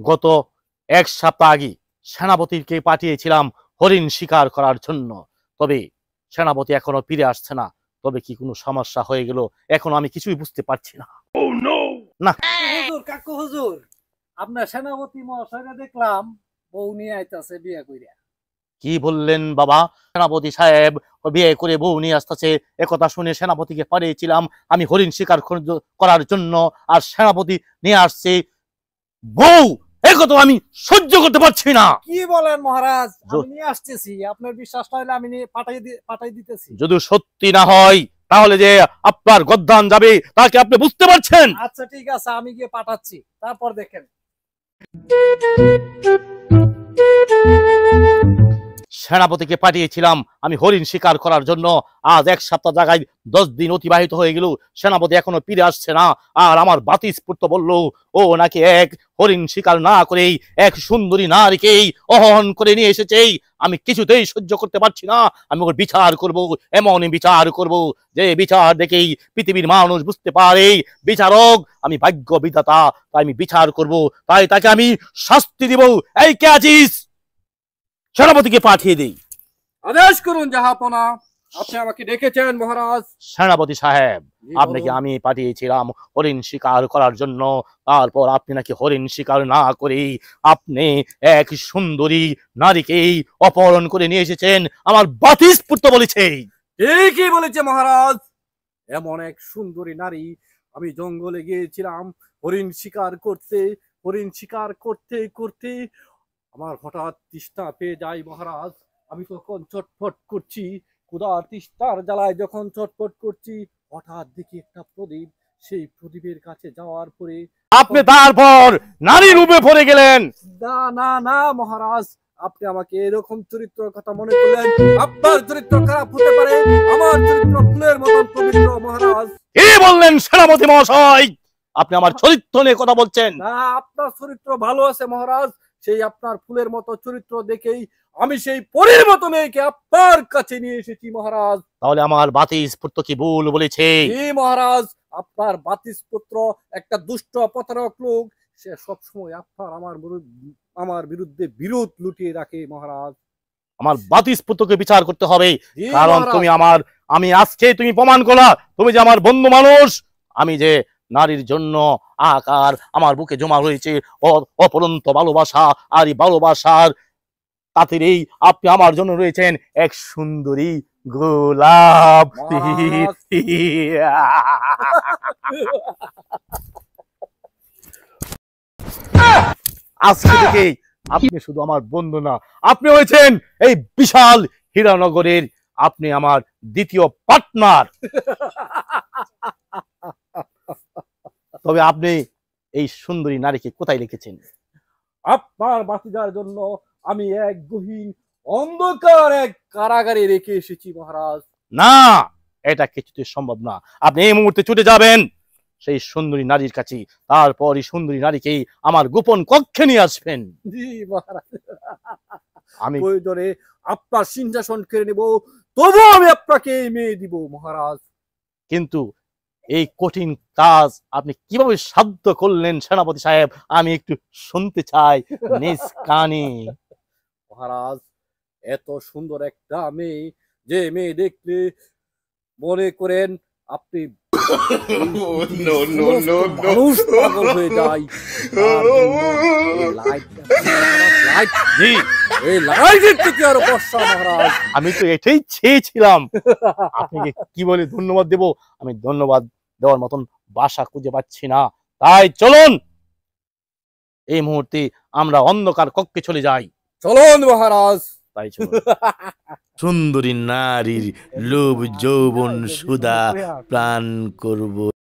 গত এক সপ্তাহ আগে সেনাপতিকে পাঠিয়েছিলাম হরিণ শিকার করার জন্য, তবে সেনাপতি এখনো ফিরে আসছে না। তবে কি কোনো সমস্যা হয়ে গেল এখন আমি কিছুই বুঝতে পারছি না। না হুজুর, কাকু হুজুর, আপনার সেনাপতি মহাশয়রা দেখলাম বউ নিয়ে আইতাছে বিয়ে কইরা। কি বললেন বাবা? সেনাপতি সাহেব বিয়ে করে বউ নিয়ে আসতেছে? একথা শুনে সেনাপতিকে পাঠিয়েছিলাম আমি হরিণ শিকার করার জন্য, আর সেনাপতি নিয়ে আসছে বউ। একথা আমি সহ্য করতে পারছি না। কি বলেন মহারাজ? আমি নিয়ে আসতেছি, আপনার বিশ্বাস না হলে আমি পাঠাই দিতেছি। যদি সত্যি না হয় তাহলে যে আপনার গদ্দান যাবে তাকে আপনি বুঝতে পারছেন। আচ্ছা ঠিক আছে, আমি গিয়ে পাঠাচ্ছি, তারপর দেখেন। সেনাপতিকে পাঠিয়েছিলাম আমি হরিণ শিকার করার জন্য, আজ এক সপ্তাহ জায়গায় 10 দিন অতিবাহিত হয়ে গেল, সেনাপতি এখনো ফিরে আসছে না। আর আমার বাতিস্ফূর্ত বলল ও নাকি এক হরিণ শিকার না করেই এক সুন্দরী নারীকেই অহন করে নিয়ে এসেছে। আমি কিছুতেই সহ্য করতে পারছি না। আমি ওর বিচার করব, এমনই বিচার করব যে বিচার দেখেই পৃথিবীর মানুষ বুঝতে পারে বিচারক আমি ভাগ্য বিধাতা। তাই আমি বিচার করব, তাই তাকে আমি শাস্তি দিব। এই কে আছিস? সেনাপতিকে পাঠিয়ে দেই। আদেশ করুন জাহাপনা। আপনি আমাকে ডেকেছেন মহারাজ? সেনাপতি সাহেব, আপনাকে আমি পাঠিয়েছিলাম হরিণ শিকার করার জন্য, তারপর আপনি নাকি হরিণ শিকার না করেই আপনি এক সুন্দরী নারীকেই অপহরণ করে নিয়ে এসেছেন। আমার বাতিস্ফূর্ত বলেছে। ঠিকই বলেছে মহারাজ। এমন এক সুন্দরী নারী, আমি জঙ্গলে গিয়েছিলাম হরিণ শিকার করতে। হরিণ শিকার করতে করতে আমার হঠাৎ তৃষ্ণা পেয়ে যায় মহারাজ। আমি তখন চটফট করছি, ক্ষুধার তৃষ্ণার জ্বালায় যখন চটফট করছি, হঠাৎ দেখি একটা প্রদীপ। সেই প্রদীপের কাছে যাওয়ার পরে আপনি তারপর নারী রূপে পড়ে গেলেন। না না না মহারাজ, আপনি আমাকে এরকম চরিত্রের কথা মনে করলেন? আপনার চরিত্র খারাপ হতে পারে, আমার চরিত্র ফুলের মতন পবিত্র মহারাজ। কি বললেন সেনাপতি মহাশয়? আপনি আমার চরিত্র নিয়ে কথা বলছেন? না, আপনার চরিত্র ভালো আছে মহারাজ। সেই আপনার ফুলের মতো চরিত্র দেখেই আমি সেই পরীর মতো মেয়েকে আপনার কাছে নিয়ে এসেছি মহারাজ। তাহলে আমার বাতিস্ফূর্ত কি ভুল বলেছে? মহারাজ, আপনার বাতিস্পুত্র একটা দুষ্ট প্রতারক লোক। সে সবসময় আপনার আমার বিরুদ্ধে বিরোধ লুটিয়ে রাখে মহারাজ। আমার বাতিস্ফূর্তকে বিচার করতে হবে, কারণ মহারাজ। তুমি আমি আজকে তুমি প্রমাণ করলা তুমি যে আমার বন্ধু মানুষ। আমি যে নারীর জন্য আকার আমার বুকে জমা রয়েছে অপরন্ত ভালোবাসা, আর এই ভালোবাসার তাতেই আপনি আমার জন্য রয়েছেন এক সুন্দরী গোলাপ। আজকে থেকে আপনি শুধু আমার বন্ধু না, আপনি হয়েছেন এই বিশাল হীরানগরের আপনি আমার দ্বিতীয় পার্টনার। তবে আপনি এই সুন্দরী নারীকে কোথায় রেখেছেন? আপনার বাতিদার জন্য আমি এক গহীন অন্ধকার এক কারাগারে রেখে এসেছি মহারাজ। না, এটা কিছুতেই সম্ভব না। আপনি এই মুহূর্তে ছুটে যাবেন সেই সুন্দরী নারীর কাছে, তারপর এই সুন্দরী নারীকে আমার গোপন কক্ষে নিয়ে আসবেন। জি মহারাজ, আমি প্রয়োজনে আপনার সিংহাসন কেড়ে নেব, তবু আমি আপনাকে এই মেয়ে দিব মহারাজ। কিন্তু এই কঠিন কাজ আপনি কিভাবে সাধ্য করলেন সেনাপতি সাহেব? আমি একটু শুনতে চাই নিজ কানে। মহারাজ, এত সুন্দর একটা মেয়ে, যে মেয়ে দেখলে মনে করেন আপনি মানুষ পাগল হয়ে যায়। এই লাইটের থেকে আরো বর্ষা মহারাজ। আমি তো এটাই চেয়েছিলাম। আপনাকে কি বলে ধন্যবাদ দেব? আমি ধন্যবাদ দেওয়ার মতন ভাষা খুঁজে পাচ্ছি না। তাই চলুন এই মুহূর্তে আমরা অন্ধকার কক্ষে চলে যাই। চলুন মহারাজ। তাই চলুন। সুন্দরী নারীর লোভ যৌবন সুধা প্রাণ করব।